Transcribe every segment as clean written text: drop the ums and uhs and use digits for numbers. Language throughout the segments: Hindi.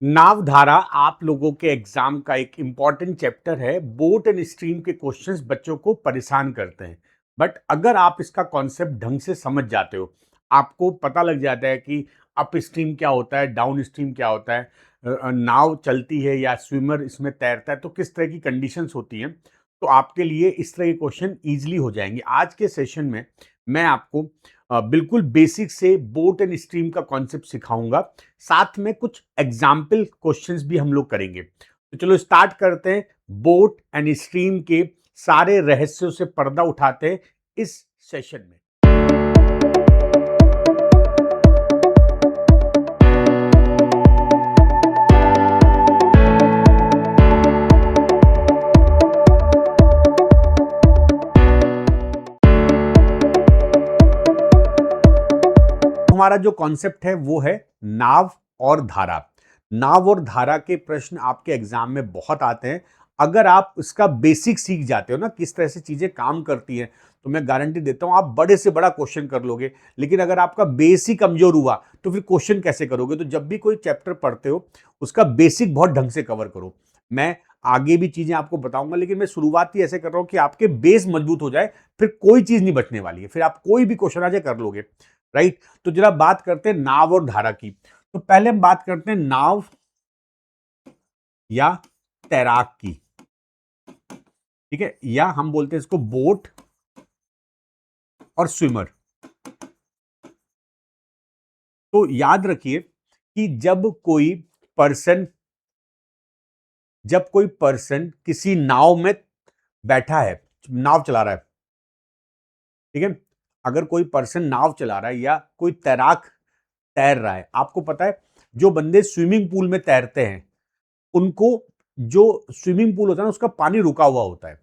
नावधारा आप लोगों के एग्जाम का एक इंपॉर्टेंट चैप्टर है। बोट एंड स्ट्रीम के क्वेश्चंस बच्चों को परेशान करते हैं, बट अगर आप इसका कॉन्सेप्ट ढंग से समझ जाते हो, आपको पता लग जाता है कि अप स्ट्रीम क्या होता है, डाउन स्ट्रीम क्या होता है, नाव चलती है या स्विमर इसमें तैरता है तो किस तरह की कंडीशंस होती हैं, तो आपके लिए इस तरह के क्वेश्चन ईजिली हो जाएंगे। आज के सेशन में मैं आपको बिल्कुल बेसिक से बोट एंड स्ट्रीम का कॉन्सेप्ट सिखाऊंगा, साथ में कुछ एग्जाम्पल क्वेश्चंस भी हम लोग करेंगे। तो चलो स्टार्ट करते हैं। बोट एंड स्ट्रीम के सारे रहस्यों से पर्दा उठाते हैं इस सेशन में। हमारा जो कॉन्सेप्ट है वो है नाव और धारा। नाव और धारा के प्रश्न आपके एग्जाम में बहुत आते हैं। अगर आप इसका बेसिक सीख जाते हो ना, किस तरह से चीजें काम करती हैं, तो मैं गारंटी देता हूं आप बड़े से बड़ा क्वेश्चन कर लोगे। लेकिन अगर आपका बेसिक कमजोर हुआ तो फिर क्वेश्चन कैसे करोगे? तो जब भी कोई चैप्टर पढ़ते हो उसका बेसिक बहुत ढंग से कवर करो। मैं आगे भी चीजें आपको बताऊंगा, लेकिन मैं शुरुआत ही ऐसे कर रहा हूं कि आपके बेस मजबूत हो जाए, फिर कोई चीज नहीं बचने वाली है, फिर आप कोई भी क्वेश्चन आ जाए कर लोगे। राइट? तो जरा बात करते हैं नाव और धारा की। तो पहले हम बात करते हैं नाव या तैराक की। ठीक है, या हम बोलते हैं इसको बोट और स्विमर। तो याद रखिए कि पर्सन जब कोई पर्सन किसी नाव में बैठा है, नाव चला रहा है, ठीक है, अगर कोई पर्सन नाव चला रहा है या कोई तैराक तैर रहा है, आपको पता है जो बंदे स्विमिंग पूल में तैरते हैं उनको, जो स्विमिंग पूल होता है ना उसका पानी रुका हुआ होता है।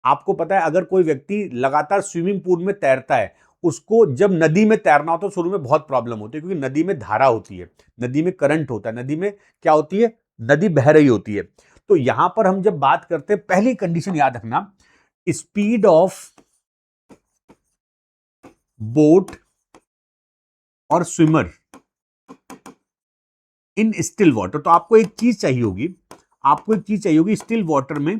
आपको पता है अगर कोई व्यक्ति लगातार स्विमिंग पूल में तैरता है, उसको जब नदी में तैरना होता है शुरू में बहुत प्रॉब्लम होती है, क्योंकि नदी में धारा होती है, नदी में करंट होता है, नदी में क्या होती है, नदी बह रही होती है। तो यहां पर हम जब बात करते हैं, पहली कंडीशन याद रखना, स्पीड ऑफ बोट और स्विमर इन स्टिल वाटर। तो आपको एक चीज चाहिए होगी, स्टिल वाटर में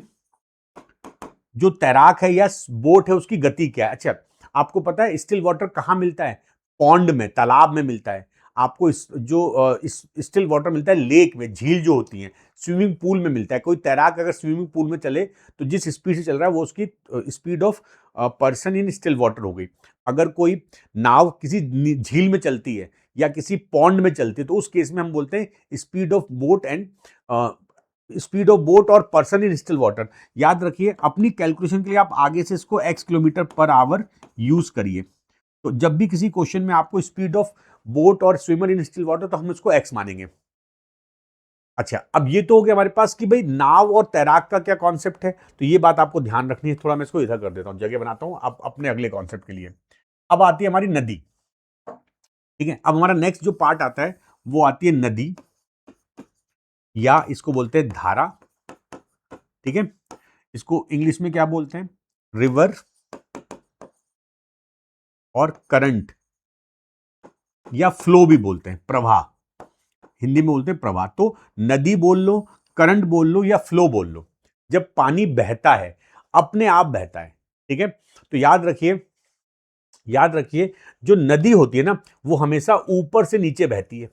जो तैराक है या बोट है उसकी गति क्या है। अच्छा, आपको पता है स्टिल वाटर कहां मिलता है? पॉन्ड में, तालाब में मिलता है। आपको इस स्टिल वाटर मिलता है लेक में, झील जो होती है, स्विमिंग पूल में मिलता है। कोई तैराक अगर स्विमिंग पूल में चले तो जिस स्पीड से चल रहा है वो उसकी speed of person in still water हो गई। अगर कोई नाव किसी झील में चलती है या किसी पॉन्ड में चलती है तो उस केस में हम बोलते हैं स्पीड ऑफ बोट और पर्सन इन स्टिल वाटर। याद रखिए, अपनी कैलकुलेशन के लिए आप आगे से इसको x kilometre per our use करिए। तो जब भी किसी क्वेश्चन में आपको स्पीड ऑफ बोट और स्विमर इन स्टिल वाटर, तो हम इसको x मानेंगे। अच्छा, अब ये तो हो गया हमारे पास कि भाई नाव और तैराक का क्या कॉन्सेप्ट है, तो ये बात आपको ध्यान रखनी है। थोड़ा मैं इसको इधर कर देता हूं, जगह बनाता हूं अब अपने अगले कॉन्सेप्ट के लिए। अब आती है हमारी नदी। ठीक है, अब हमारा नेक्स्ट जो पार्ट आता है वो आती है नदी, या इसको बोलते हैं धारा। ठीक है, इसको इंग्लिश में क्या बोलते हैं? रिवर और करंट, या फ्लो भी बोलते हैं, प्रवाह। हिंदी में बोलते हैं प्रवाह। तो नदी बोल लो, करंट बोल लो या फ्लो बोल लो, जब पानी बहता है अपने आप बहता है। ठीक है, तो याद रखिए जो नदी होती है ना वो हमेशा ऊपर से नीचे बहती है।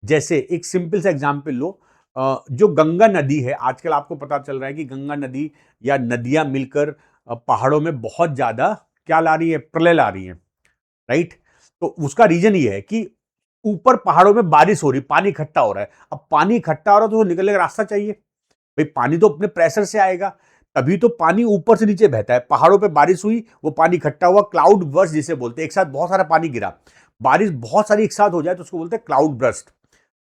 जैसे एक सिंपल सा एग्जांपल लो, जो गंगा नदी है, आजकल आपको पता चल रहा है कि गंगा नदी या नदियां मिलकर पहाड़ों में बहुत ज्यादा क्या ला रही है? प्रलय ला रही है। राइट? तो उसका रीजन ये है कि ऊपर पहाड़ों में बारिश हो रही, पानी इकट्ठा हो रहा है। अब पानी इकट्ठा हो रहा है तो निकलने का रास्ता चाहिए। भाई पानी तो अपने प्रेशर से आएगा, तभी तो पानी ऊपर से नीचे बहता है। पहाड़ों पे बारिश हुई, वो पानी इकट्ठा हुआ, क्लाउड बर्स्ट जिसे बोलते हैं, एक साथ बहुत सारा पानी गिरा। बारिश बहुत सारी एक साथ हो जाए तो उसको बोलते हैं क्लाउड बर्स्ट।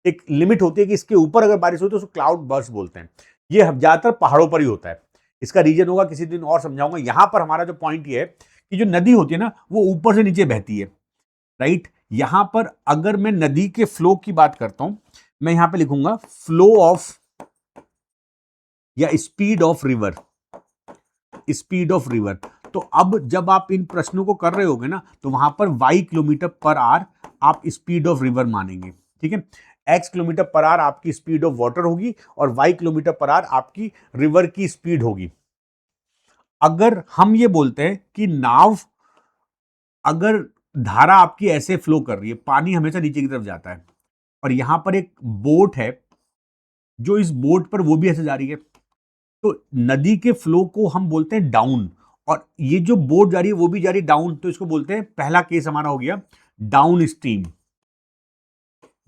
एक लिमिट होती है कि इसके ऊपर अगर बारिश हो तो उसको क्लाउड बर्स्ट बोलते हैं। ये ज्यादातर पहाड़ों पर ही होता है। इसका रीजन होगा, किसी दिन और समझाऊंगा। यहां पर हमारा जो पॉइंट ये है कि जो नदी होती है ना वो ऊपर से नीचे बहती है। राइट? यहां पर अगर मैं नदी के फ्लो की बात करता हूं, मैं यहां पे लिखूंगा फ्लो ऑफ या स्पीड ऑफ रिवर। तो अब जब आप इन प्रश्नों को कर रहे होगे ना तो वहां पर y किलोमीटर पर आवर आप स्पीड ऑफ रिवर मानेंगे। ठीक है, x किलोमीटर पर आवर आपकी स्पीड ऑफ वाटर होगी और y किलोमीटर पर आवर आपकी रिवर की स्पीड होगी। अगर हम ये बोलते हैं कि नाव, अगर धारा आपकी ऐसे फ्लो कर रही है, पानी हमेशा नीचे की तरफ जाता है और यहां पर एक बोट है जो इस बोट पर वो भी ऐसे जा रही है, तो नदी के फ्लो को हम बोलते हैं डाउन, और ये जो बोट जा रही है वो भी जा रही है डाउन, तो इसको बोलते हैं, पहला केस हमारा हो गया डाउन स्ट्रीम।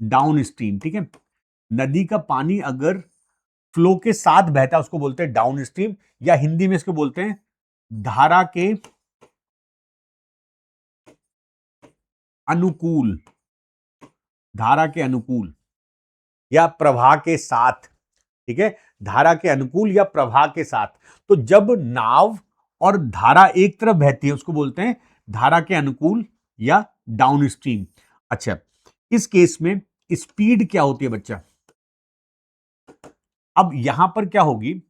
डाउन स्ट्रीम, ठीक है। नदी का पानी अगर फ्लो के साथ बहता है उसको बोलते हैं डाउन स्ट्रीम, या हिंदी में इसको बोलते हैं धारा के अनुकूल। धारा के अनुकूल या प्रवाह के साथ, ठीक है, धारा के अनुकूल या प्रवाह के साथ। तो जब नाव और धारा एक तरफ बहती है उसको बोलते हैं धारा के अनुकूल या डाउन स्ट्रीम। अच्छा, इस केस में स्पीड क्या होती है बच्चा? अब यहां पर क्या होगी,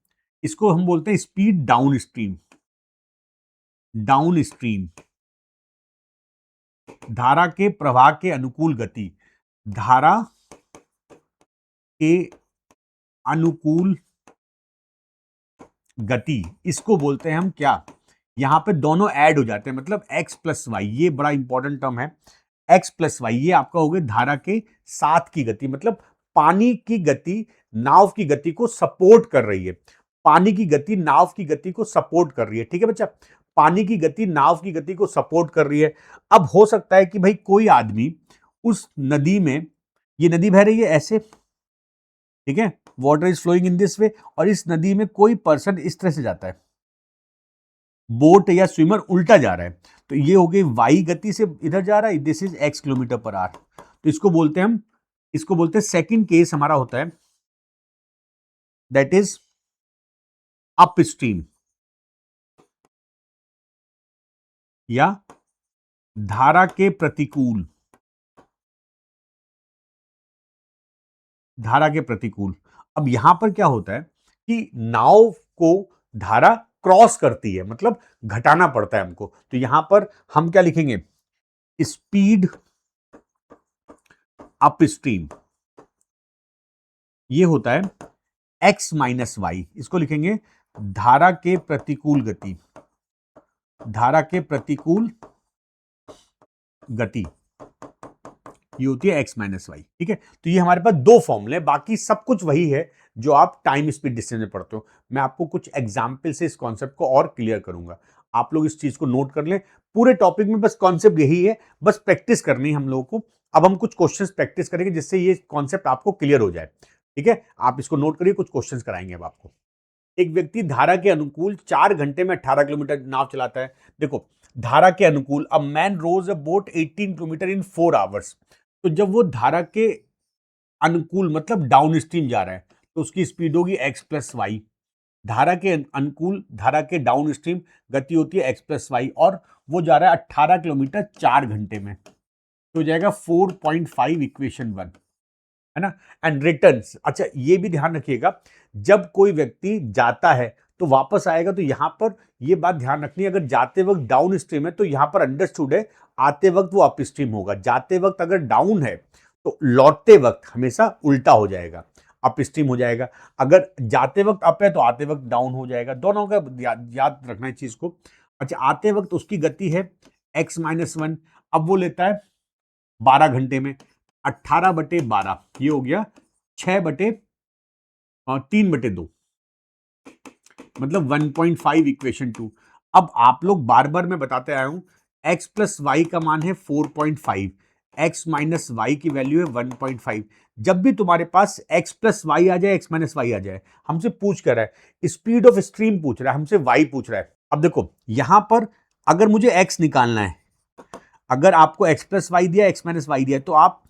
इसको हम बोलते हैं speed down stream. Down stream, धारा के प्रवाह के अनुकूल गति। धारा के अनुकूल गति, इसको बोलते हैं हम क्या? यहां पे दोनों ऐड हो जाते हैं, मतलब x प्लस वाई, ये बड़ा इंपॉर्टेंट टर्म है। x प्लस वाई ये आपका हो गया धारा के साथ की गति, मतलब पानी की गति नाव की गति को सपोर्ट कर रही है। पानी की गति नाव की गति को सपोर्ट कर रही है, ठीक है बच्चा। पानी की गति नाव की गति को सपोर्ट कर रही है। अब हो सकता है कि भाई कोई आदमी उस नदी में, ये नदी बह रही है ऐसे, ठीक है, water is flowing in this way, और इस नदी में कोई पर्सन इस तरह से जाता है, बोट या स्विमर उल्टा जा रहा है, तो ये हो गई वाई गति से इधर जा रहा है, this is x kilometre per hour. तो इसको बोलते हैं हम, इसको बोलते हैं सेकंड केस हमारा होता है दैट इज अप स्ट्रीम या धारा के प्रतिकूल। धारा के प्रतिकूल। अब यहां पर क्या होता है कि नाव को धारा क्रॉस करती है, मतलब घटाना पड़ता है हमको, तो यहां पर हम क्या लिखेंगे? स्पीड अप स्ट्रीम, ये होता है x माइनस वाई, इसको लिखेंगे धारा के प्रतिकूल गति। धारा के प्रतिकूल गति ये होती है x माइनस वाई, ठीक है। तो ये हमारे पास दो फॉर्मूले, बाकी सब कुछ वही है जो आप टाइम स्पीड डिस्टेंस में पढ़ते हो। मैं आपको कुछ एग्जाम्पल से इस कॉन्सेप्ट को और क्लियर करूंगा, आप लोग इस चीज को नोट कर लें। पूरे टॉपिक में बस कॉन्सेप्ट यही है, बस प्रैक्टिस करनी है हम लोगों को। अब हम कुछ क्वेश्चंस प्रैक्टिस करेंगे जिससे ये कॉन्सेप्ट आपको क्लियर हो जाए, ठीक है। आप इसको नोट करिए, कुछ क्वेश्चंस कराएंगे अब आपको। एक व्यक्ति धारा के अनुकूल 4 घंटे में 18 किलोमीटर नाव चलाता है। देखो, धारा के अनुकूल, a man rows a boat 18 kilometre in 4 hours. तो जब वो धारा के अनुकूल मतलब डाउन स्ट्रीम जा रहा है तो उसकी स्पीड होगी x प्लस वाई। धारा के अनुकूल, धारा के डाउन स्ट्रीम गति होती है x प्लस वाई, और वो जा रहा है 18 किलोमीटर 4 घंटे में, तो हो जाएगा 4.5 इक्वेशन 1, है ना। एंड रिटर्न्स, अच्छा ये भी ध्यान रखिएगा, जब कोई व्यक्ति जाता है तो वापस आएगा, तो यहां पर ये बात ध्यान रखनी है, अगर जाते वक्त डाउन स्ट्रीम है तो यहां पर अंडरस्टूड है आते वक्त वो अप स्ट्रीम होगा। जाते वक्त अगर डाउन है तो लौटते वक्त हमेशा उल्टा हो जाएगा, अप स्ट्रीम हो जाएगा। अगर जाते वक्त अप है तो आते वक्त डाउन हो जाएगा, दोनों का याद रखना है चीज को। अच्छा, आते वक्त उसकी गति है x माइनस 1, अब वो लेता है 12 घंटे में, 18/12 ये हो गया 3/2, मतलब 1.5 इक्वेशन 2। अब आप लोग बार बार मैं बताते आया हूं, x प्लस वाई का मान है 4.5, x माइनस वाई की वैल्यू है 1.5। जब भी तुम्हारे पास x प्लस वाई आ जाए, x माइनस वाई आ जाए, हमसे पूछ कर रहा है, स्पीड ऑफ स्ट्रीम पूछ रहा है, हमसे y पूछ रहा है। अब देखो यहां पर अगर मुझे x निकालना है, अगर आपको x प्लस वाई दिया, x माइनस वाई दिया, तो आप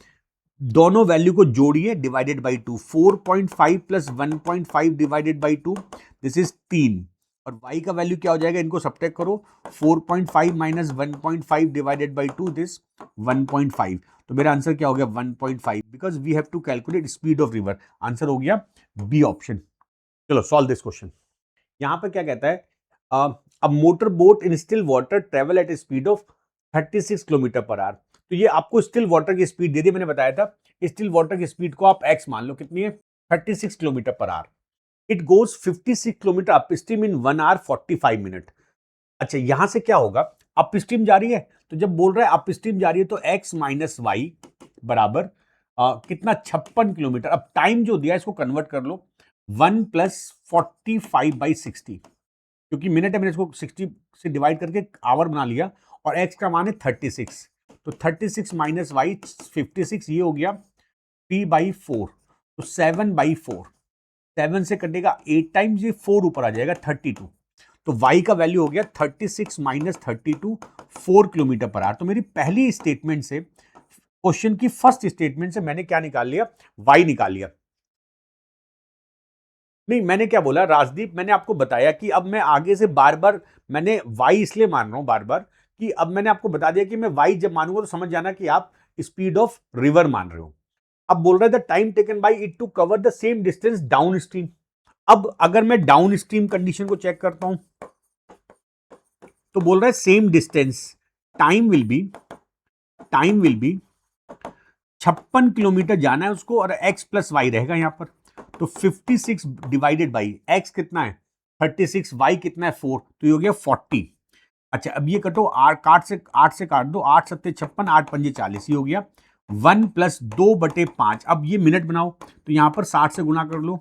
दोनों वैल्यू को जोड़िए, divided by 2, 4.5 plus 1.5 divided by 2, this is 3, और y का वैल्यू क्या हो जाएगा, इनको सब्ट्रैक्ट करो, 4.5 माइनस 1.5 डिवाइडेड बाई 2, दिस 1.5। तो मेरा आंसर क्या हो गया 1.5, because we have to calculate speed of river. Answer हो गया बी ऑप्शन। चलो सॉल्व दिस क्वेश्चन। यहां पर क्या कहता है, a motor boat in still water travel at a speed of 36 kilometre per hour. तो ये आपको स्टिल वाटर की स्पीड दे दी, मैंने बताया था स्टिल वाटर की स्पीड को आप x मान लो, कितनी है 36 kilometre per our. It goes 56 kilometre up stream in 1 hour 45 minute. अच्छा, यहां से क्या होगा, अप स्ट्रीम जा रही है, तो जब बोल रहा है अप स्ट्रीम जा रही है तो x माइनस वाई बराबर कितना 56 किलोमीटर। अब टाइम जो दिया इसको कन्वर्ट कर लो, 1 प्लस 45/60, क्योंकि मिनट है, मैंने इसको 60 से डिवाइड करके आवर बना लिया, और x का मान है 36, तो 36 माइनस वाई 56, ये हो गया 3/4, तो 7/4, 7 से कटेगा 8 टाइम्स, ये 4 ऊपर आ जाएगा 32, तो y का वैल्यू हो गया 36 माइनस 32, 4 किलोमीटर पर आवर। तो मेरी पहली स्टेटमेंट से, क्वेश्चन की फर्स्ट स्टेटमेंट से मैंने क्या निकाल लिया, y निकाल लिया। नहीं, मैंने क्या बोला राजदीप, मैंने आपको बताया कि अब मैं आगे से बार बार, मैंने y इसलिए मान रहा हूं बार बार कि अब मैंने आपको बता दिया कि मैं y जब मानूंगा तो समझ जाना कि आप स्पीड ऑफ रिवर मान रहे हो। अब बोल रहा है the time taken by it to cover the same distance downstream. अब अगर मैं डाउन स्ट्रीम कंडीशन को चेक करता हूं तो बोल रहा है same distance, time will be 56 kilometre जाना है उसको, और x प्लस वाई रहेगा यहां पर, तो 56 डिवाइडेड बाई x कितना है 36, y कितना है 4, तो ये हो गया 40। अच्छा, अब ये कटो, 8 से काट दो, 8 सत्ते 56, 8 पंजे 40, ये हो गया 1 प्लस 2/5। अब ये मिनट बनाओ, तो यहां पर 60 से गुणा कर लो,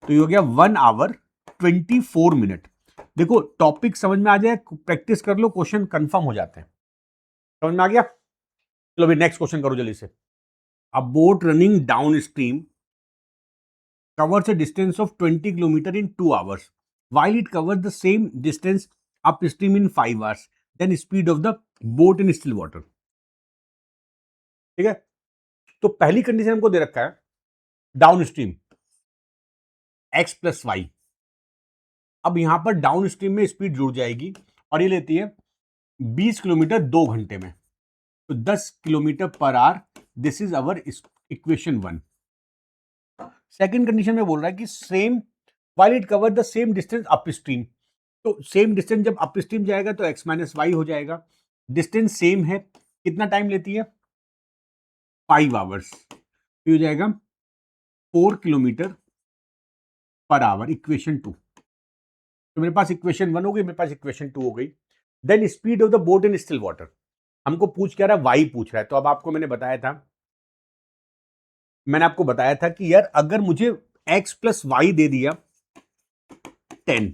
तो ये हो गया 1 hour 24 मिनट। देखो टॉपिक समझ में आ जाए, प्रैक्टिस कर लो, क्वेश्चन कंफर्म हो जाते हैं। समझ में आ गया? चलो भाई नेक्स्ट क्वेश्चन करो जल्दी से। अ boat running down stream covers a distance of 20 kilometer in 2 hours, while it covers the same distance upstream in 5 hours. Then speed of the boat in still water. ठीक है, तो पहली कंडीशन हमको दे रखा है downstream x plus y. अब यहां पर डाउन स्ट्रीम में स्पीड जुड़ जाएगी, और ये लेती है 20 किलोमीटर 2 घंटे में, तो 10 kilometre per our. This is our equation 1। Second condition में बोल रहा है कि same while it cover the same distance upstream, तो सेम डिस्टेंस जब अपस्ट्रीम जाएगा तो x माइनस वाई हो जाएगा। डिस्टेंस सेम है, कितना टाइम लेती है 5 आवर्स, तो हो जाएगा 4 किलोमीटर पर आवर, इक्वेशन 2। तो मेरे पास इक्वेशन 1 हो गई, मेरे पास इक्वेशन 2 हो गई। Then speed of the boat in still water, हमको पूछ क्या रहा है, वाई पूछ रहा है। तो अब आपको मैंने आपको बताया था कि यार अगर मुझे x प्लस वाई दे दिया 10,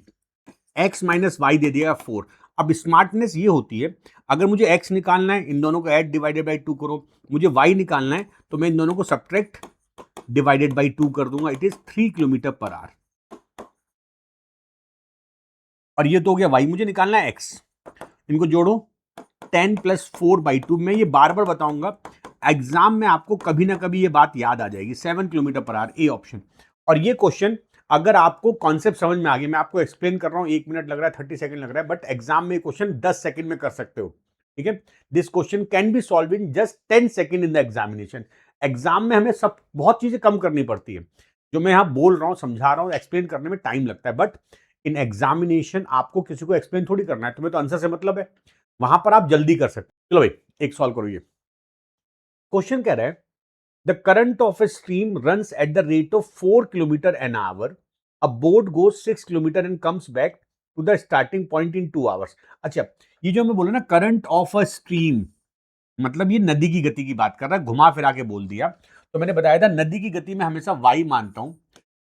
x माइनस वाई दे दिया 4। अब स्मार्टनेस ये होती है, अगर मुझे x निकालना है, इन दोनों को ऐड डिवाइडेड बाई 2 करो, मुझे y निकालना है तो मैं इन दोनों को सब्ट्रैक्ट डिवाइडेड बाई 2 कर दूंगा। It is 3 kilometre per our, और ये तो हो गया y, मुझे निकालना है x। इनको जोड़ो, 10 प्लस 4/2। मैं ये बार बार बताऊंगा, एग्जाम में आपको कभी ना कभी ये बात याद आ जाएगी, 7 kilometre per our, A option. और ये क्वेश्चन अगर आपको कॉन्सेप्ट समझ में आ गया, मैं आपको एक्सप्लेन कर रहा हूं, 1 मिनट लग रहा है, 30 सेकंड लग रहा है, बट एग्जाम में क्वेश्चन 10 सेकंड में कर सकते हो। ठीक है, this question can be solve in just 10 second in the examination. Exam में हमें सब बहुत चीजें कम करनी पड़ती है, जो मैं यहां बोल रहा हूं, समझा रहा हूं, एक्सप्लेन करने में टाइम लगता है, बट इन एग्जामिनेशन आपको किसी को एक्सप्लेन थोड़ी करना है, तुम्हें तो आंसर से मतलब है, वहां पर आप जल्दी कर सकते। चलो भाई एक सॉल्व करो। ये क्वेश्चन कह रहा है the current of a stream runs at the rate of 4 kilometre an hour, a boat goes 6 kilometre and comes back to the starting point in 2 hours. अच्छा, ये जो मैं बोला ना करंट ऑफ अ स्ट्रीम, मतलब ये नदी की गति की बात कर रहा है, घुमा फिरा के बोल दिया। तो मैंने बताया था नदी की गति में हमेशा वाई मानता हूं,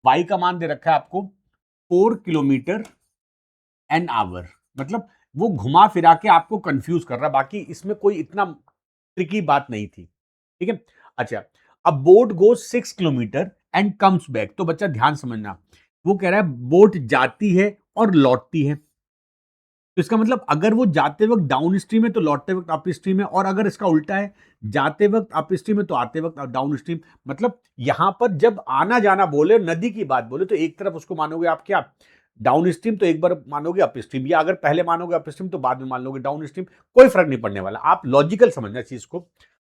वाई का मान दे रखा है आपको 4 किलोमीटर एन आवर, मतलब वो घुमा फिरा के आपको कंफ्यूज कर रहा है, बाकी इसमें कोई इतना ट्रिकी बात नहीं थी। ठीक है, अच्छा, अब boat go 6 kilometre and comes back, तो बच्चा ध्यान समझना, वो कह रहा है बोट जाती है और लौटती है, तो इसका मतलब अगर वो जाते वक्त डाउन स्ट्रीम है तो लौटते वक्त अप स्ट्रीम है, और अगर इसका उल्टा है, जाते वक्त अप स्ट्रीम है तो आते वक्त डाउन स्ट्रीम। मतलब यहां पर जब आना जाना बोले, नदी की बात बोले, तो एक तरफ उसको मानोगे आप क्या डाउन स्ट्रीम, तो एक बार मानोगे अप स्ट्रीम, या अगर पहले मानोगे अप स्ट्रीम तो बाद में मान लोगे डाउन स्ट्रीम, कोई फर्क नहीं पड़ने वाला, आप लॉजिकल समझना चीज को।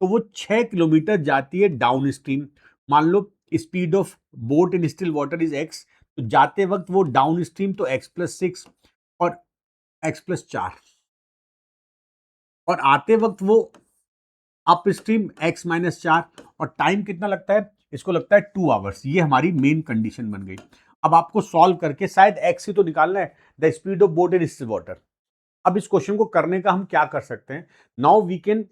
तो वो 6 किलोमीटर जाती है डाउन स्ट्रीम, मान लो speed of boat in still water is x, तो जाते वक्त वो डाउन स्ट्रीम तो x प्लस 6 और x प्लस 4, और आते वक्त वो अप स्ट्रीम x माइनस 4 और टाइम कितना लगता है, इसको लगता है 2 आवर्स। ये हमारी मेन कंडीशन बन गई। अब आपको सॉल्व करके शायद x ही तो निकालना है, the speed of boat in still water. अब इस क्वेश्चन को करने का हम क्या कर सकते हैं, now we can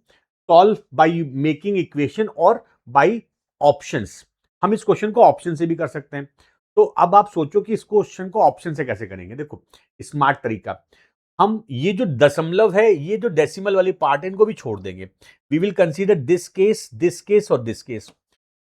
solve by making equation और बाय ऑप्शंस। हम इस क्वेश्चन को ऑप्शन से भी कर सकते हैं। तो अब आप सोचो कि इस क्वेश्चन को ऑप्शन से कैसे करेंगे। देखो स्मार्ट तरीका, हम ये जो दशमलव है, ये जो डेसिमल वाली पार्ट है, इनको भी छोड़ देंगे। We will consider this case और दिस केस।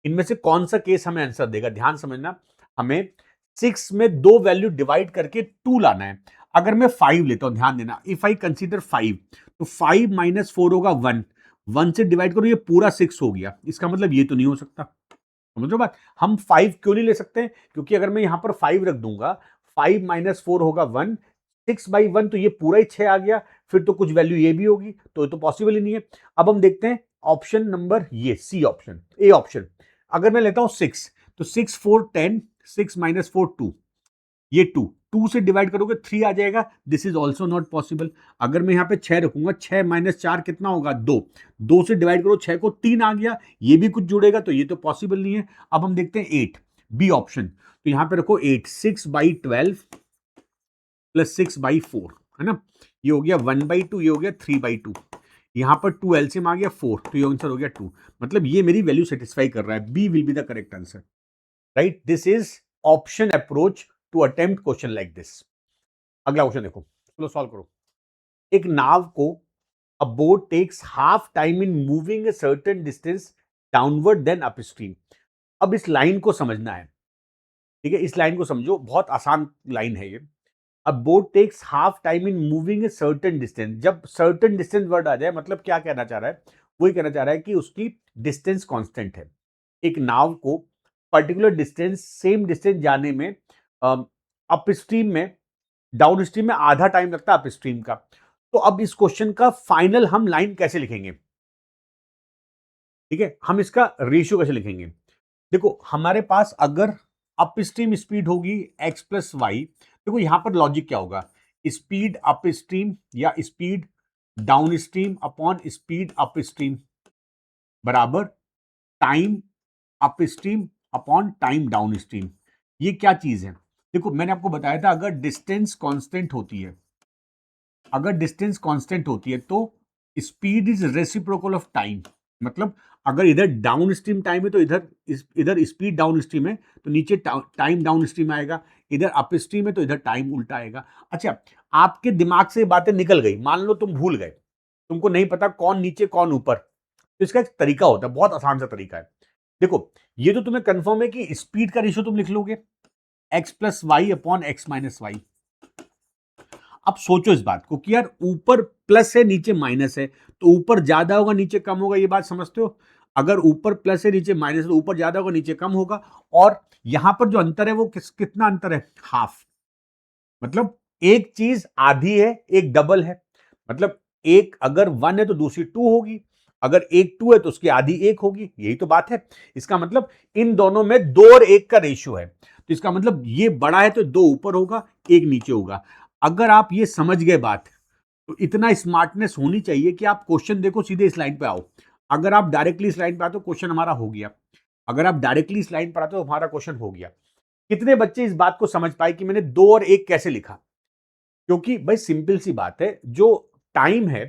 इनमें से कौन सा केस हमें आंसर देगा, ध्यान समझना। हमें 6 में 2 वैल्यू डिवाइड करके 2 लाना है। अगर मैं 5 लेता हूं, ध्यान देना, इफ आई कंसीडर 5, तो 5 माइनस 4 होगा 1। 1 से डिवाइड करो, ये पूरा 6 हो गया। इसका मतलब ये तो नहीं हो सकता, समझो बात। हम 5 क्यों नहीं ले सकते, क्योंकि अगर मैं यहां पर 5 रख दूंगा, 5 माइनस 4 होगा 1, 6/1 तो ये पूरा ही 6 आ गया, फिर तो कुछ वैल्यू ये भी होगी, तो ये तो पॉसिबल ही नहीं है। अब हम देखते हैं ऑप्शन नंबर, ये सी ऑप्शन, ए ऑप्शन। अगर मैं लेता हूं 6, तो 6 4 10, 6 माइनस 4 2, ये 2 से डिवाइड करोगे 3 आ जाएगा। This is also not possible. अगर मैं यहाँ पे 6 रखूंगा, 6 माइनस 4 कितना होगा 2, 2 से डिवाइड करो 6 को, 3 आ गया, ये भी कुछ जुड़ेगा, तो ये तो पॉसिबल नहीं है। अब हम देखते हैं 8, बी ऑप्शन। तो यहाँ पे रखो 8, 6/12 प्लस 6/4, है ना। ये हो गया 1/2, ये हो गया 3/2। यहां पर 2 एलसीएम आ गया 4, तो ये आंसर हो गया 2। मतलब ये मेरी वैल्यू सेटिस्फाई कर रहा है, B will be the correct answer, right. This is option approach to attempt question like this. अगला क्वेश्चन देखो, चलो सॉल्व करो। एक नाव को a boat takes half time in moving a certain distance downward then upstream. अब इस लाइन को समझना है, ठीक है, इस लाइन को समझो, बहुत आसान लाइन है ये। A boat takes half time in moving a certain distance. जब सर्टेन डिस्टेंस वर्ड आ जाए, मतलब क्या कहना चाह रहा है, वही कहना चाह रहा है कि उसकी डिस्टेंस कांस्टेंट है। एक नाव को पर्टिकुलर डिस्टेंस, सेम डिस्टेंस जाने में अप स्ट्रीम में, डाउन स्ट्रीम में आधा टाइम लगता है अप स्ट्रीम का। तो अब इस क्वेश्चन का फाइनल हम लाइन कैसे लिखेंगे, ठीक है, हम इसका रेशियो कैसे लिखेंगे। देखो हमारे पास अगर अप स्ट्रीम स्पीड होगी x प्लस वाई, देखो यहां पर लॉजिक क्या होगा, स्पीड अप स्ट्रीम या speed downstream upon speed upstream बराबर time upstream upon time downstream. ये क्या चीज है, देखो मैंने आपको बताया था, अगर डिस्टेंस कांस्टेंट होती है, अगर डिस्टेंस कांस्टेंट होती है तो speed is reciprocal of time. मतलब अगर इधर डाउन स्ट्रीम टाइम है तो इधर स्पीड डाउन स्ट्रीम है तो नीचे टाइम डाउन स्ट्रीम आएगा, इधर अप स्ट्रीम है तो इधर टाइम उल्टा आएगा। अच्छा, आपके दिमाग से बातें निकल गई, मान लो तुम भूल गए, तुमको नहीं पता कौन नीचे कौन ऊपर, तो इसका एक तरीका होता है, बहुत आसान सा तरीका है। देखो ये तो तुम्हें कंफर्म है कि स्पीड का रेशियो तुम लिख लोगे x plus y upon x minus y. अब सोचो इस बात को कि यार ऊपर प्लस है नीचे माइनस है, तो ऊपर ज्यादा होगा नीचे कम होगा, ये बात समझते हो। अगर ऊपर प्लस है नीचे माइनस है तो ऊपर ज्यादा होगा नीचे कम होगा। और यहां पर जो अंतर है वो कितना अंतर है, हाफ। मतलब एक चीज आधी है, एक डबल है। मतलब एक अगर 1 है तो दूसरी 2 होगी, अगर एक 2 है तो उसकी आधी 1 होगी, यही तो बात है। इसका मतलब इन दोनों में 2 और 1 का रेशियो है, तो इसका मतलब ये बड़ा है तो 2 ऊपर होगा, 1 नीचे होगा। अगर आप ये समझ गए बात, तो इतना स्मार्टनेस होनी चाहिए कि आप क्वेश्चन देखो सीधे इस लाइन पे आओ। अगर आप डायरेक्टली इस लाइन पे आते हो क्वेश्चन हमारा हो गया, अगर आप डायरेक्टली इस लाइन पर आते हो हमारा क्वेश्चन हो गया। कितने बच्चे इस बात को समझ पाए कि मैंने 2 और 1 कैसे लिखा, क्योंकि भाई सिंपल सी बात है, जो टाइम है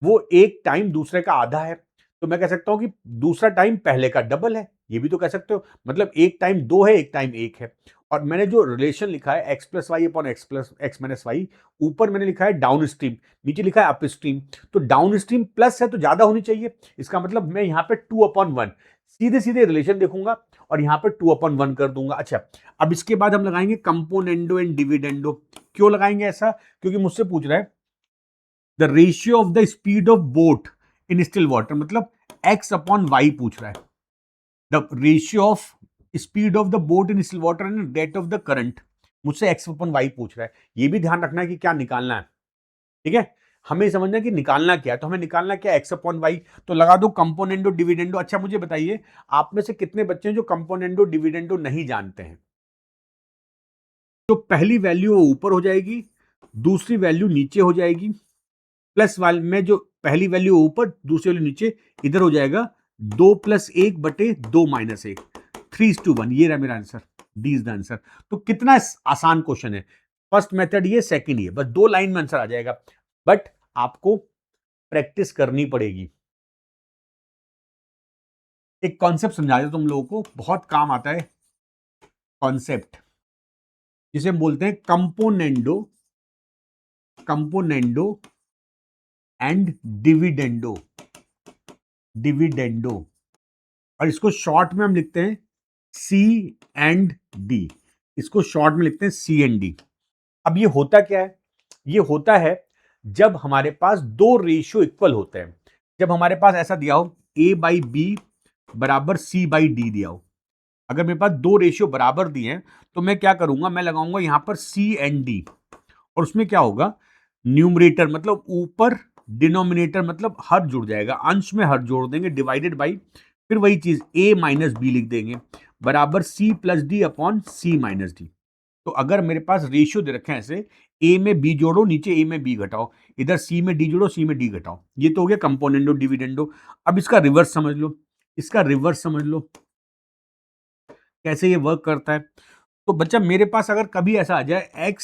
वो एक टाइम दूसरे का आधा है, तो मैं कह सकता हूं कि दूसरा टाइम पहले का डबल है, ये भी तो कह सकते हो। मतलब एक टाइम 2 है, एक टाइम 1 है। और मैंने जो रिलेशन लिखा है x plus y upon x plus x minus y, ऊपर मैंने लिखा है डाउन स्ट्रीम, नीचे लिखा है अप स्ट्रीम। तो डाउन स्ट्रीम प्लस है तो ज्यादा होनी चाहिए, इसका मतलब मैं यहाँ पे 2/1 सीधे सीधे रिलेशन देखूंगा और यहाँ पे 2/1 कर दूंगा। अच्छा, अब इसके बाद हम लगाएंगे कंपोनेंडो एंड डिविडेंडो। क्यों लगाएंगे ऐसा, क्योंकि मुझसे पूछ रहा है the ratio of the speed of boat in still water, मतलब एक्स अपॉन वाई पूछ रहा है, the ratio of speed of the boat in still water and that of the current. मुझसे एक्स अपॉन वाई पूछ रहा है, ये भी ध्यान रखना है कि क्या निकालना है, ठीक है। हमें समझना है कि निकालना क्या है, तो हमें निकालना क्या, एक्स अपॉन वाई। तो लगा दो कंपोनेंडो डिविडेंडो। अच्छा मुझे बताइए, आप में से कितने बच्चे हैं जो कंपोनेंडो डिविडेंडो नहीं जानते हैं। तो पहली वैल्यू ऊपर हो जाएगी, दूसरी वैल्यू नीचे हो जाएगी, प्लस वाले में जो पहली वैल्यू ऊपर दूसरी वैल्यू नीचे, इधर हो जाएगा 2+1/2-1, 3:1। ये रहा मेरा answer, D is the answer. तो कितना आसान क्वेश्चन है। फर्स्ट मेथड ये, सेकंड ये, बस 2 लाइन में आंसर आ जाएगा, बट आपको प्रैक्टिस करनी पड़ेगी। एक कॉन्सेप्ट समझा दो तुम लोगों को, बहुत काम आता है कॉन्सेप्ट, जिसे हम बोलते हैं कंपोनेंडो एंड डिविडेंडो। और इसको शॉर्ट में हम लिखते हैं सी एंड डी। इसको शॉर्ट में लिखते हैं सी एंड डी। अब ये होता क्या है? ये होता है जब हमारे पास दो रेशियो इक्वल होते हैं। जब हमारे पास ऐसा दिया हो A/B बराबर C/D दिया हो, अगर मेरे पास दो रेशियो बराबर दिए हैं तो मैं क्या करूंगा, मैं लगाऊंगा यहां पर C एंड D, और उसमें क्या होगा, न्यूमरेटर मतलब ऊपर, डिनोमिनेटर मतलब हर जुड़ जाएगा, अंश में हर जोड़ देंगे, डिवाइडेड बाई, फिर वही चीज A-B लिख देंगे बराबर C+D/C-D। तो अगर मेरे पास रेशियो दे रखे हैं ऐसे, ए में बी जोड़ो, नीचे ए में बी घटाओ, इधर सी में डी जोड़ो, सी में डी घटाओ, ये तो हो गया कंपोनेंडो डिविडेंडो। अब इसका रिवर्स समझ लो, कैसे ये वर्क करता है। तो बच्चा मेरे पास अगर कभी ऐसा आ जाए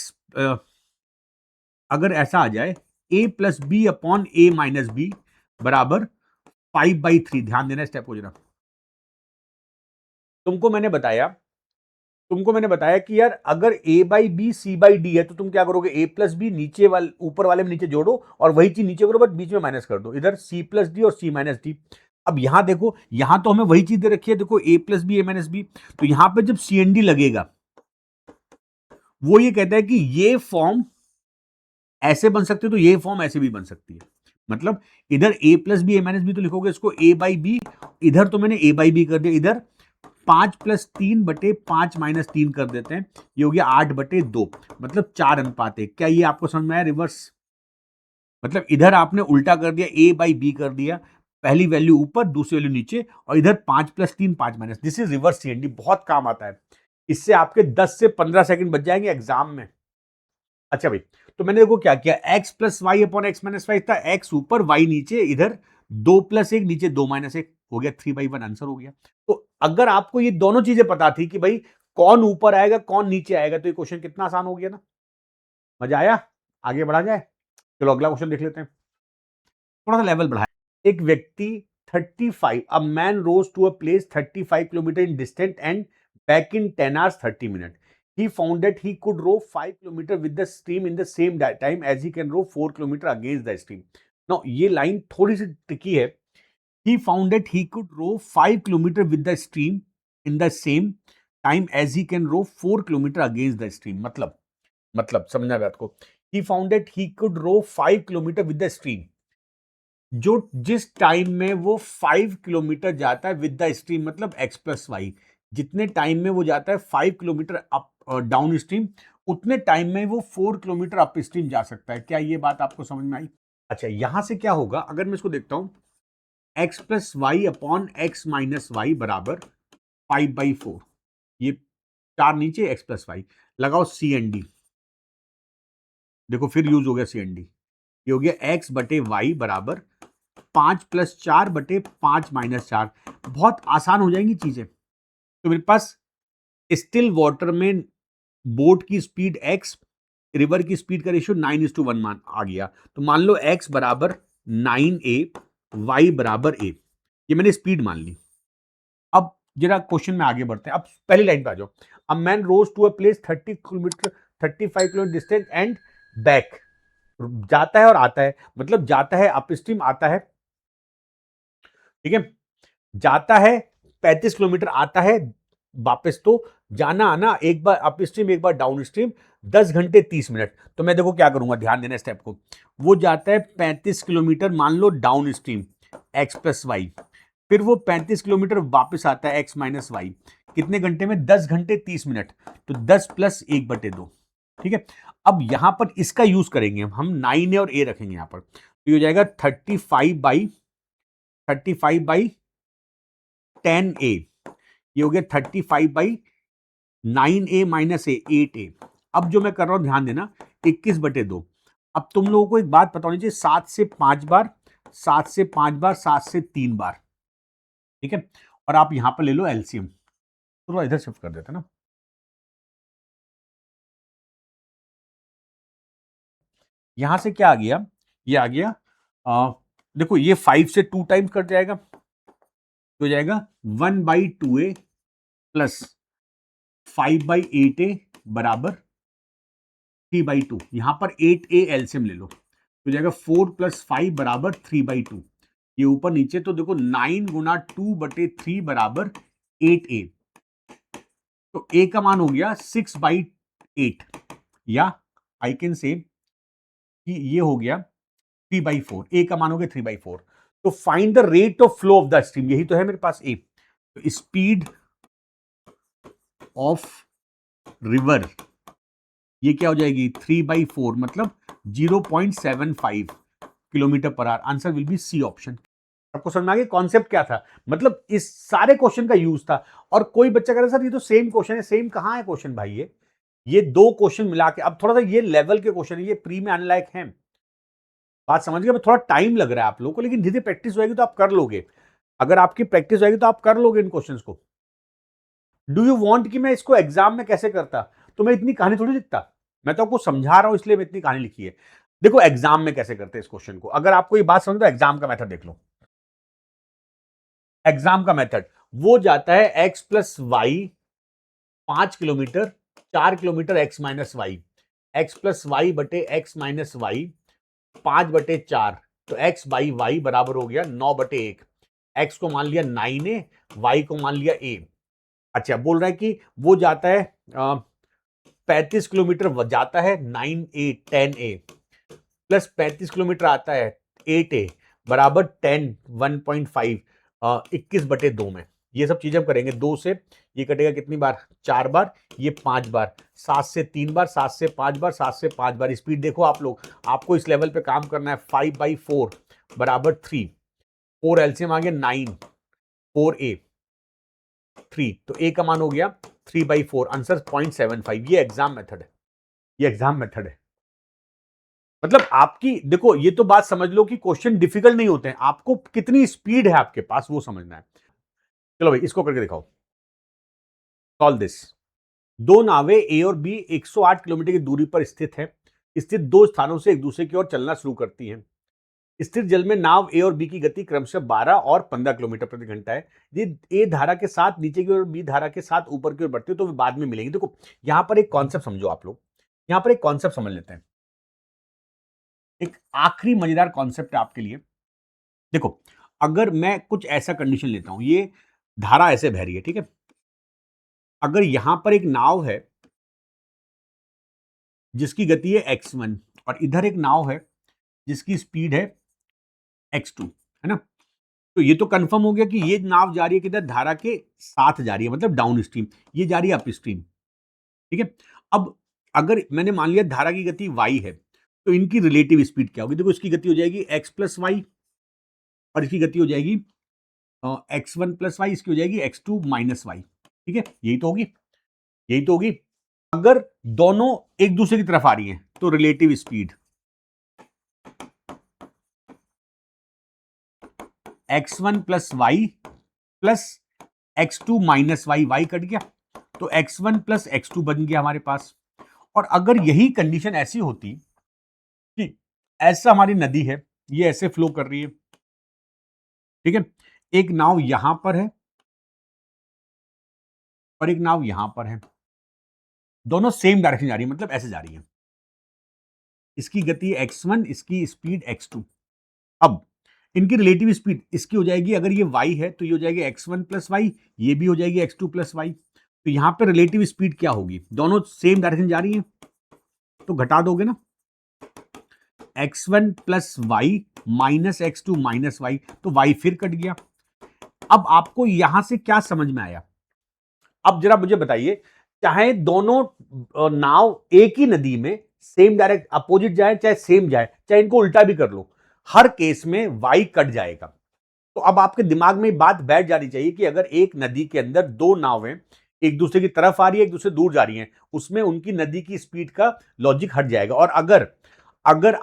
अगर ऐसा आ जाए A+B/A-B बराबर 5/3, ध्यान देना स्टेप को जरा। तुमको मैंने बताया कि यार अगर A/B C/D है तो तुम क्या करोगे, A+B नीचे वाले ऊपर वाले में नीचे जोड़ो और वही चीज नीचे करो, बट बीच में माइनस कर दो, इधर C+D और C-D। अब यहां देखो, यहां तो हमें वही चीज दे रखी है, देखो A+B A-B, तो यहां पे जब C&D लगेगा, वो ये कहता है कि ये फॉर्म ऐसे बन सकती है तो ये फॉर्म ऐसे भी बन सकती है। मतलब इधर A+B A-B तो लिखोगे इसको A/B, इधर तो मैंने A/B कर दिया, इधर 5+3/5-3 कर देते हैं, ये हो गया 8/2, मतलब 4:1। क्या ये आपको समझ में आया? रिवर्स मतलब इधर आपने उल्टा कर दिया, A/B कर दिया, पहली वैल्यू ऊपर दूसरी वैल्यू नीचे, और इधर 5+3 5-, दिस इज रिवर्स C&D। बहुत काम आता है, इससे आपके 10 से 15 सेकंड बच जाएंगे एग्जाम में। अच्छा भाई, तो मैंने देखो क्या किया, x+y/x-y था, x ऊपर y नीचे, इधर 2+1 नीचे 2-1 हो गया, 3/1 आंसर हो गया। तो अगर आपको ये दोनों चीजें पता थी कि भाई कौन ऊपर आएगा कौन नीचे आएगा, तो ये क्वेश्चन कितना आसान हो गया ना। मजा आया? आगे बढ़ा जाए, चलो अगला क्वेश्चन देख लेते हैं, थोड़ा सा लेवल बढ़ाए। एक व्यक्ति 35, a man rows to a place 35 kilometre in distant and back in 10 hours 30 minutes. He found that he could row 5 kilometer with the stream in the same time as he can row 4 kilometer against the stream. Now ये लाइन थोड़ी सी ट्रिकी है। He found that he could row 5 kilometer with the stream in the same time as he can row 4 kilometer against the stream. मतलब समझना बात को। He found that he could row 5 kilometer with the stream. जो जिस टाइम में वो 5 किलोमीटर जाता है विद द स्ट्रीम, मतलब x+y, जितने टाइम में वो जाता है 5 किलोमीटर अप डाउन स्ट्रीम, उतने टाइम में वो 4 किलोमीटर अप स्ट्रीम जा सकता है। क्या ये बात आपको समझ में आई? अच्छा, यहां से क्या होगा, अगर मैं इसको देखता हूं, x+y/x-y बराबर 5/4, ये 4 नीचे x+y, लगाओ C&D, देखो फिर यूज हो गया C&D, ये हो गया x/y बराबर 5+4/5-4। बहुत आसान हो जाएंगी चीजें। तो मेरे पास स्टिल वाटर में बोट की स्पीड x, रिवर की स्पीड का रेशियो 9:1 मान आ गया, तो मान लो x बराबर 9a, y बराबर a, ये मैंने स्पीड मान ली। अब जरा क्वेश्चन में आगे बढ़ते हैं, अब पहली लाइन पे आ जाओ। A man rows to a place 35 kilometre distance and back, जाता है और आता है, मतलब जाता है अप स्ट्रीम, आता है, ठीक है, जाता है 35 किलोमीटर, आता है वापस, तो जाना आना, एक बार अप स्ट्रीम एक बार डाउन स्ट्रीम, 10 घंटे 30 मिनट। तो मैं देखो क्या करूंगा, ध्यान देना स्टेप को। वो जाता है 35 किलोमीटर मान लो डाउन स्ट्रीम x+y, फिर वो 35 किलोमीटर वापस आता है x-y, कितने घंटे में? 10 घंटे 30 मिनट, तो 10 + 1/2, ठीक है। अब यहां पर इसका यूज करेंगे हम 9a और a रखेंगे यहां पर, तो ये हो जाएगा 35/10a, ये हो गया 35/9a - a 8a। अब जो मैं कर रहा हूं ध्यान देना, 21/2, अब तुम लोगों को एक बात पता होनी चाहिए, 7 से 5 बार, 7 से 5 बार, 7 से 3 बार, ठीक है। और आप यहां पर ले लो एलसीएम, थोड़ा इधर शिफ्ट कर देते ना। यहां से क्या आ गया, ये आ गया देखो ये 5 से 2 टाइम्स कट जाएगा, तो हो जाएगा 1/2a प्लस 5/8a बराबर 3/2। यहां पर 8a एलसीएम ले लो, तो जाएगा 4 + 5 बराबर 3/2। ये ऊपर नीचे तो देखो 9 × 2/3 बराबर 8a, तो a का मान हो गया 6/8, या आई कैन से कि ये हो गया 3/4, ए का मान हो गया 3/4। तो find the rate of flow of the stream, यही तो है मेरे पास ए। तो स्पीड ऑफ रिवर ये क्या हो जाएगी 3/4, मतलब 0.75 kilometre per hour. Answer will be C option. आपको समझ में आ गया कॉन्सेप्ट क्या था, मतलब इस सारे क्वेश्चन का यूज था। और कोई बच्चा कह रहा है सर ये तो सेम क्वेश्चन है, सेम कहां है क्वेश्चन भाई, ये दो क्वेश्चन मिला के, अब थोड़ा सा ये लेवल के क्वेश्चन है, ये प्री में आने लायक है, बात समझ गए। थोड़ा टाइम लग रहा है आप लोगों को, लेकिन धीरे प्रैक्टिस होगी तो आप कर लोगे। अगर आपकी प्रैक्टिस होगी तो आप कर लोगे इन क्वेश्चंस को। डू यू वांट कि मैं इसको एग्जाम में कैसे करता, तो मैं इतनी कहानी थोड़ी लिखता, मैं तो आपको समझा रहा हूं इसलिए मैं इतनी कहानी लिखी है। देखो एग्जाम में कैसे करते हैं इस क्वेश्चन को, अगर आपको ये बात समझ तो एग्जाम का मेथड देख लो। एग्जाम का मेथड वो जाता है x + y 5 kilometre, 4 kilometre x - y, x + y बटे x - y 5/4, तो x/y बराबर हो गया 9/1। x को मान लिया 9a, y को मान लिया a। अच्छा बोल रहा है कि वो जाता है 35 किलोमीटर जाता है 9a 10a प्लस 35 किलोमीटर आता है 8a बराबर 10 1.5 21/2 में। ये सब चीजें हम करेंगे। 2 से ये कटेगा कितनी बार, 4 बार, ये 5 बार, 7 से 3 बार, 7 से 5 बार, 7 से 5 बार। स्पीड देखो आप लोग, आपको इस लेवल पे काम करना है। 5/4 बराबर 3, 4 एलसीएम आ गया 9, 4a 3, तो a का मान हो गया 3/4, आंसर 0.75। ये एग्जाम मेथड है, ये एग्जाम मेथड है। मतलब आपकी देखो ये तो बात समझ लो कि क्वेश्चन डिफिकल्ट नहीं होते हैं, आपको कितनी स्पीड है आपके पास वो समझना है। चलो भाई इसको करके दिखाओ, सॉल्व दिस। दो नावें ए और बी 108 किलोमीटर की दूरी पर स्थित है, स्थित दो स्थानों से एक दूसरे की ओर चलना शुरू करती हैं। स्थिर जल में नाव ए और बी की गति क्रमशः 12 और 15 किलोमीटर प्रति घंटा है। ये ए धारा के साथ नीचे की ओर, बी धारा के साथ ऊपर की ओर बढ़ते हो तो वे बाद में मिलेंगे। देखो यहां पर एक कॉन्सेप्ट समझो आप लोग, यहां पर एक कॉन्सेप्ट समझ लेते हैं। एक आखिरी मजेदार कॉन्सेप्ट है आपके लिए। देखो अगर मैं कुछ ऐसा कंडीशन लेता हूं, ये धारा ऐसे बह रही है, ठीक है। अगर यहां पर एक नाव है जिसकी गति है x1 और इधर एक नाव है जिसकी स्पीड है x2, है ना। तो ये तो कंफर्म हो गया कि ये नाव जा रही है किधर, धारा के साथ जा रही है, मतलब डाउन स्ट्रीम, ये जा रही है अप स्ट्रीम, ठीक है। अब अगर मैंने मान लिया धारा की गति y है, तो इनकी रिलेटिव स्पीड क्या होगी। देखो इसकी गति हो जाएगी x + y और इसकी गति हो जाएगी x1 + y, इसकी हो जाएगी x2 - y, ठीक है। यही तो होगी, यही तो होगी। अगर दोनों एक दूसरे की तरफ आ रही हैं तो relative speed x1 + y plus x2 - y, y cut गया तो x1 + x2 बन गया हमारे पास। और अगर यही कंडीशन ऐसी होती कि ऐसा हमारी नदी है, ये ऐसे फ्लो कर रही है, ठीक है, एक नाव यहां पर है और एक नाव यहां पर है, दोनों सेम डायरेक्शन जा रही है, मतलब ऐसे जा रही है। इसकी गति x1, इसकी स्पीड x2। अब इनकी रिलेटिव स्पीड इसकी हो जाएगी, अगर ये y है तो ये हो जाएगी x1 + y, ये भी हो जाएगी x2 + y। तो यहां पर रिलेटिव स्पीड क्या होगी, दोनों सेम डायरेक्शन जा रही है, तो घटा दोगे ना, x1 + y - x2 - y, तो y फिर कट गया। अब आपको यहां से क्या समझ में आया, अब जरा मुझे बताइए, चाहे दोनों नाव एक ही नदी में सेम डायरेक्ट अपोजिट जाए, चाहे सेम जाए, चाहे इनको उल्टा भी कर लो, हर केस में y कट जाएगा। तो अब आपके दिमाग में बात बैठ जानी चाहिए कि अगर एक नदी के अंदर दो नावें एक दूसरे की तरफ आ रही है, एक दूसरे दूर जा रही हैं, उसमें उनकी नदी की स्पीड का लॉजिक हट जाएगा। और अगर अगर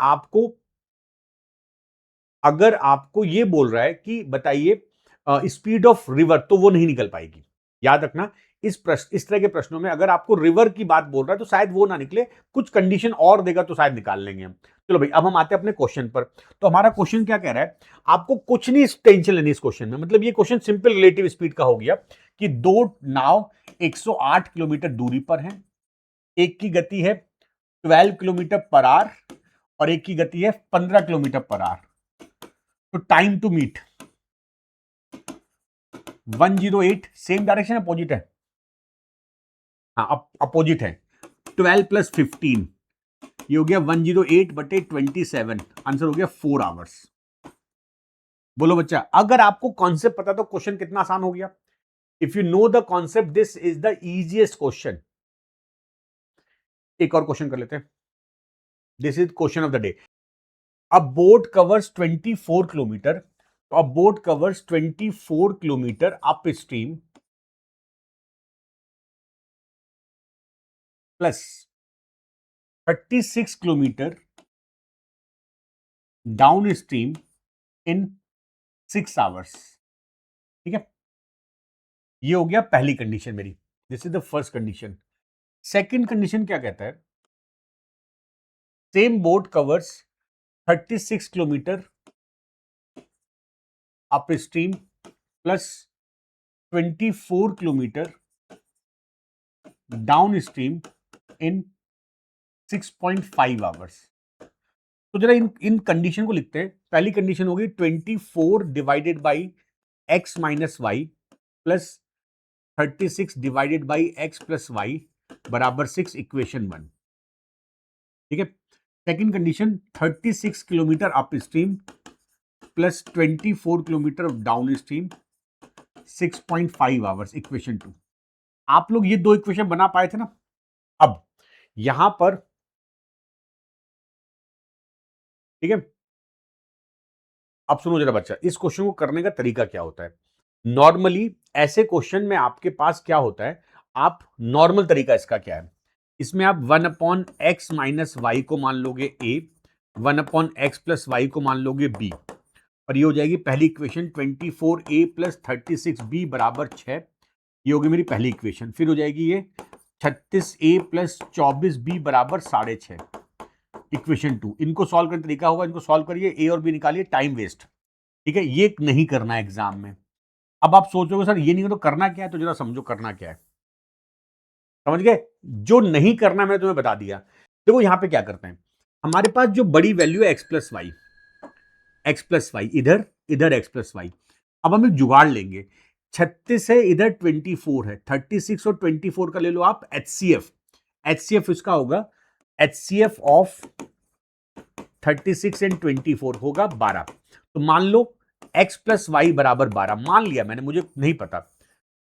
आपको ये बोल रहा है कि बताइए स्पीड ऑफ रिवर, तो वो नहीं निकल पाएगी। याद रखना, इस तरह के प्रश्नों में अगर आपको रिवर की बात बोल रहा है तो शायद वो ना निकले, कुछ कंडीशन और देगा तो शायद निकाल लेंगे हम। चलो भाई, अब हम आते हैं अपने क्वेश्चन पर। तो हमारा क्वेश्चन क्या कह रहा है, आपको कुछ नहीं टेंशन लेनी इस क्वेश्चन में। मतलब ये क्वेश्चन सिंपल रिलेटिव स्पीड का हो गया कि दो नाव 108 किलोमीटर दूरी पर हैं, एक की गति है 12 किलोमीटर पर आवर और एक की गति है 15 किलोमीटर पर आवर। तो time to meet 108, same direction opposite है, हाँ अपोजिट है। 12 प्लस 15 ये हो गया 108/27, आंसर हो गया 4 आवर्स। बोलो बच्चा, अगर आपको कॉन्सेप्ट पता तो क्वेश्चन कितना आसान हो गया। If you know the concept, this is the easiest question. एक और क्वेश्चन कर लेते हैं। This is question of the day. A boat covers 24 kilometres, तो a boat covers 24 kilometres upstream plus 36 kilometres downstream in 6 hours. ठीक है, ये हो गया पहली कंडीशन मेरी। This is the first condition. Second condition क्या कहता है, same boat covers 36 kilometre upstream plus 24 kilometre downstream इन 6.5 आवर्स। तो जरा इन कंडीशन को लिखते हैं। पहली कंडीशन होगी 24 divided by x minus y plus 36 divided by x plus y बराबर 6, इक्वेशन 1। ठीक है, second condition 36 kilometre upstream plus 24 kilometre downstream 6.5 hours, equation 2। आप लोग ये दो इक्वेशन बना पाए थे ना। अब यहां पर, ठीक है, अब सुनो जरा बच्चा, इस क्वेश्चन को करने का तरीका क्या होता है। नॉर्मली ऐसे क्वेश्चन में आपके पास क्या होता है, आप नॉर्मल तरीका इसका क्या है, इसमें आप 1/x माइनस वाई को मान लोगे a, 1/x प्लस वाई को मान लोगे b, और ये हो जाएगी पहली इक्वेशन 24a प्लस 36b बराबर 6। ये होगी मेरी पहली इक्वेशन। फिर हो जाएगी ये 36a प्लस 24b बराबर 6.5, इक्वेशन 2। इनको सॉल्व करने का तरीका होगा, इनको सॉल्व करिए, ए और बी निकालिए, टाइम वेस्ट। ठीक है, ये नहीं करना है एग्जाम में। अब आप सोचोगे सर ये नहीं हो तो करना क्या है, तो जरा समझो करना क्या है, समझ गए। जो नहीं करना मैंने तुम्हें बता दिया। देखो यहां पे क्या करते हैं, हमारे पास जो बड़ी वैल्यू है एक्स प्लस वाई, इधर इधर एक्स प्लस वाई। अब हम एक जुगाड़ लेंगे, 36 है इधर 24 है, 36 और 24 का ले लो आप HCF। HCF इसका होगा, HCF ऑफ 36 एंड 24 होगा 12। तो मान लो x प्लस वाई बराबर 12 मान लिया मैंने, मुझे नहीं पता।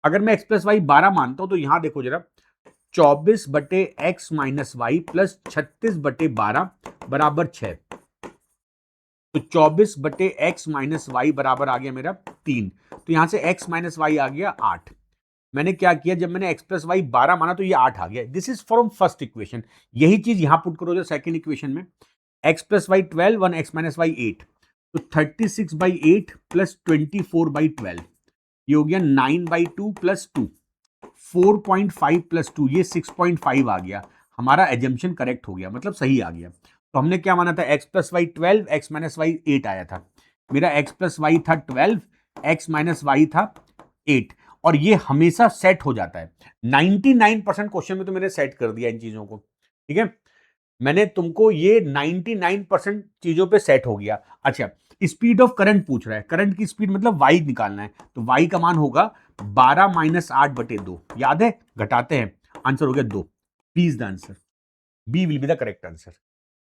अगर मैं x प्लस वाई 12 मानता हूं तो यहां देखो जरा, 24/x माइनस वाई प्लस 36/12 बराबर 6। तो 24/x माइनस वाई बराबर आ गया मेरा 3। तो यहां से x माइनस वाई आ गया 8। मैंने क्या किया, जब मैंने x प्लस वाई 12 माना तो ये 8 आ गया। This is from first equation. यही चीज यहां पुट करो जो सेकेंड इक्वेशन में, x plus y 12 1 x minus y 8, तो 36/8 प्लस 24/12, ये हो गया 9/2 प्लस 2, 4.5 प्लस 2, ये 6.5 आ गया। हमारा एजम्पशन करेक्ट हो गया, मतलब सही आ गया। तो हमने क्या माना था, x plus y 12 x minus y 8 आया था। मेरा x प्लस वाई था 12, x माइनस वाई था 8, और ये हमेशा सेट हो जाता है। 99% क्वेश्चन में तो मैंने सेट कर दिया इन चीजों को। ठीक है, मैंने तुमको ये 99% चीजों पे सेट हो गया। अच्छा, स्पीड ऑफ करंट पूछ रहा है, करंट की स्पीड मतलब वाई निकालना है, तो वाई का मान होगा 12 माइनस 8/2। याद है, घटाते हैं, आंसर हो गया 2। B is the answer, B will be the correct answer.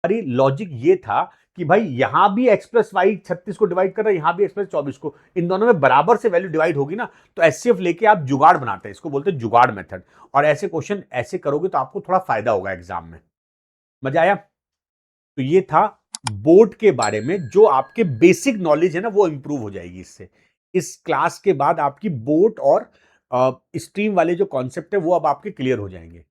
अरे लॉजिक ये था कि भाई यहां भी x प्लस वाई 36 को डिवाइड कर रहा है, यहां भी x प्लस 24 को, इन दोनों में बराबर से वैल्यू डिवाइड होगी ना, तो HCF लेके आप जुगाड़ बनाते हैं, इसको बोलते हैं जुगाड़ मेथड। और ऐसे क्वेश्चन ऐसे करोगे तो आपको थोड़ा फायदा होगा एग्जाम में। मजा आया। तो ये था बोर्ड के बारे में, जो आपके बेसिक नॉलेज है ना वो इंप्रूव हो जाएगी इससे। इस क्लास के बाद आपकी बोर्ड और स्ट्रीम वाले जो कॉन्सेप्ट है वो अब आपके क्लियर हो जाएंगे।